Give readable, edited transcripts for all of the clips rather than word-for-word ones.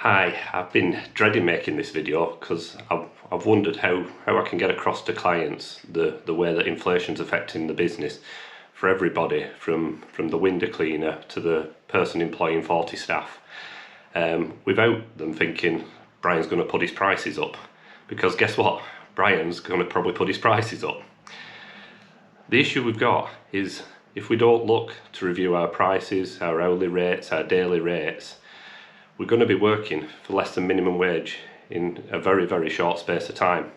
Hi, I've been dreading making this video because I've wondered how I can get across to clients the way that inflation's affecting the business for everybody, from the window cleaner to the person employing 40 staff, without them thinking Brian's going to put his prices up, because guess what? Brian's going to probably put his prices up. The issue we've got is if we don't look to review our prices, our hourly rates, our daily rates, we're going to be working for less than minimum wage in a very, very short space of time.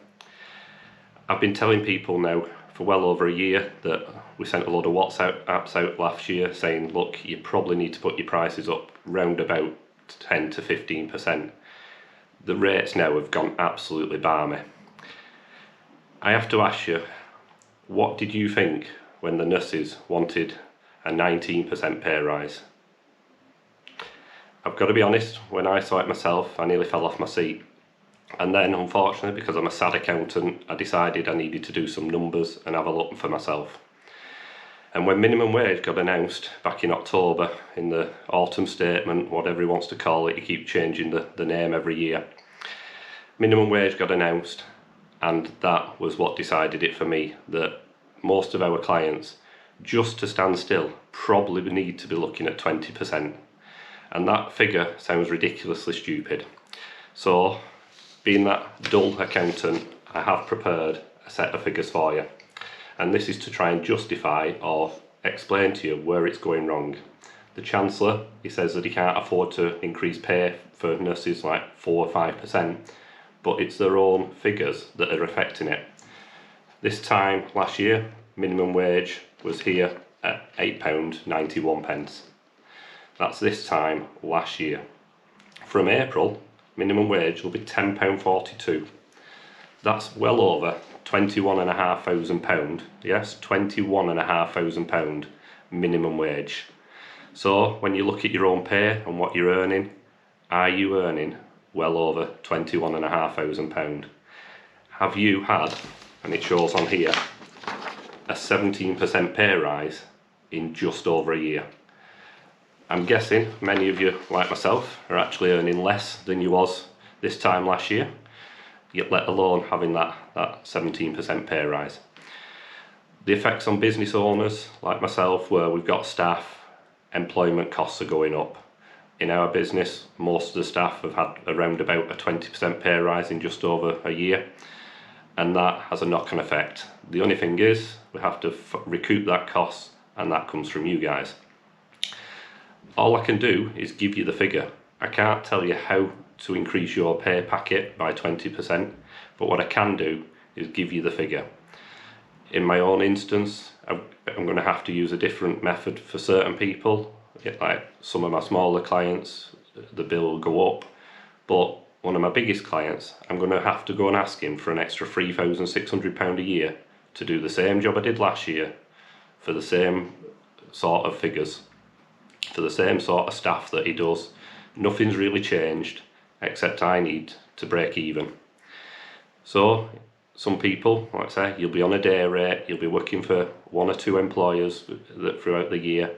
I've been telling people now for well over a year that we sent a load of WhatsApps out last year saying, look, you probably need to put your prices up round about 10 to 15%. The rates now have gone absolutely balmy. I have to ask you, what did you think when the nurses wanted a 19% pay rise? I've got to be honest, when I saw it myself, I nearly fell off my seat. And then, unfortunately, because I'm a sad accountant, I decided I needed to do some numbers and have a look for myself. And when minimum wage got announced back in October, in the autumn statement, whatever he wants to call it, you keep changing the name every year. Minimum wage got announced, and that was what decided it for me, that most of our clients, just to stand still, probably need to be looking at 20%. And that figure sounds ridiculously stupid. So, being that dull accountant, I have prepared a set of figures for you. And this is to try and justify or explain to you where it's going wrong. The Chancellor, he says that he can't afford to increase pay for nurses like 4 or 5%, but it's their own figures that are affecting it. This time last year, minimum wage was here at £8.91. That's this time last year. From April, minimum wage will be £10.42. That's well over £21,500. Yes, £21,500 minimum wage. So when you look at your own pay and what you're earning, are you earning well over £21,500? Have you had, and it shows on here, a 17% pay rise in just over a year? I'm guessing many of you, like myself, are actually earning less than you was this time last year, yet let alone having that 17% pay rise. The effects on business owners, like myself, where we've got staff, employment costs are going up. In our business, most of the staff have had around about a 20% pay rise in just over a year, and that has a knock-on effect. The only thing is, we have to recoup that cost, and that comes from you guys. All I can do is give you the figure. I can't tell you how to increase your pay packet by 20%, but what I can do is give you the figure. In my own instance, I'm going to have to use a different method for certain people. Like some of my smaller clients, the bill will go up, but one of my biggest clients, I'm going to have to go and ask him for an extra £3,600 a year to do the same job I did last year for the same sort of figures, for the same sort of staff that he does. Nothing's really changed, except I need to break even. So some people, like I say, you'll be on a day rate, you'll be working for 1 or 2 employers throughout the year.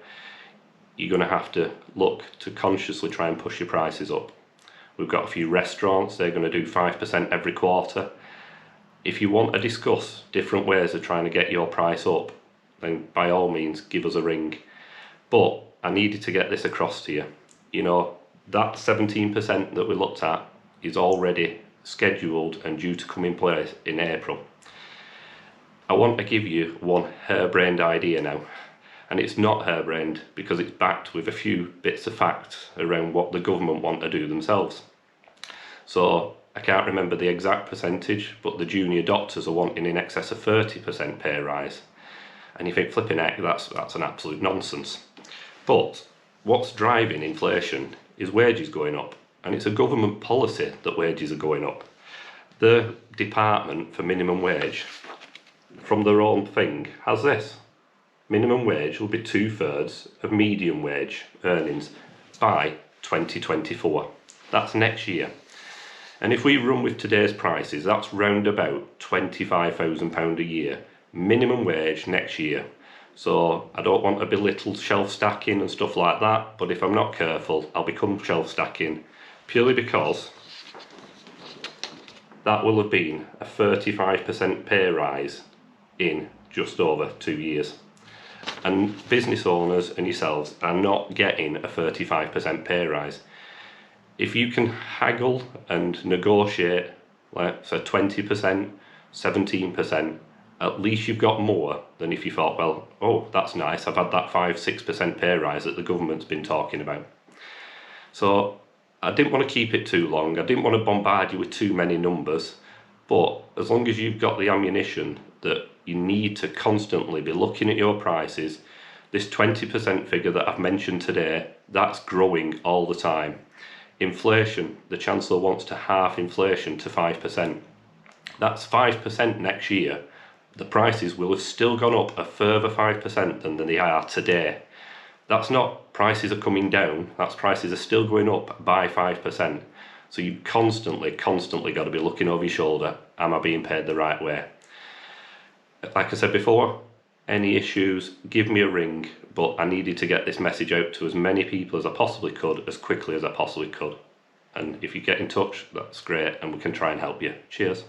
You're going to have to look to consciously try and push your prices up. We've got a few restaurants, they're going to do 5% every quarter. If you want to discuss different ways of trying to get your price up, then by all means give us a ring. But I needed to get this across to you. You know, that 17% that we looked at is already scheduled and due to come in place in April. I want to give you one harebrained idea now. And it's not harebrained because it's backed with a few bits of facts around what the government want to do themselves. So I can't remember the exact percentage, but the junior doctors are wanting in excess of 30% pay rise. And you think, flipping heck, that's an absolute nonsense. But what's driving inflation is wages going up, and it's a government policy that wages are going up. The Department for Minimum Wage, from their own thing, has this. Minimum wage will be 2/3 of median wage earnings by 2024. That's next year. And if we run with today's prices, that's round about £25,000 a year. Minimum wage next year. So I don't want to belittle shelf stacking and stuff like that, but if I'm not careful, I'll become shelf stacking purely because that will have been a 35% pay rise in just over 2 years. And business owners and yourselves are not getting a 35% pay rise. If you can haggle and negotiate, like so 20%, 17%, at least you've got more than if you thought, well, oh, that's nice, I've had that 5-6% pay rise that the government's been talking about. So I didn't want to keep it too long. I didn't want to bombard you with too many numbers, but as long as you've got the ammunition that you need to constantly be looking at your prices, this 20% figure that I've mentioned today, that's growing all the time. Inflation, the Chancellor wants to halve inflation to 5%. That's 5% next year. The prices will have still gone up a further 5% than they are today. That's not prices are coming down, that's prices are still going up by 5%. So you constantly got to be looking over your shoulder, am I being paid the right way? Like I said before, any issues, give me a ring, but I needed to get this message out to as many people as I possibly could, as quickly as I possibly could. And if you get in touch, that's great, and we can try and help you. Cheers.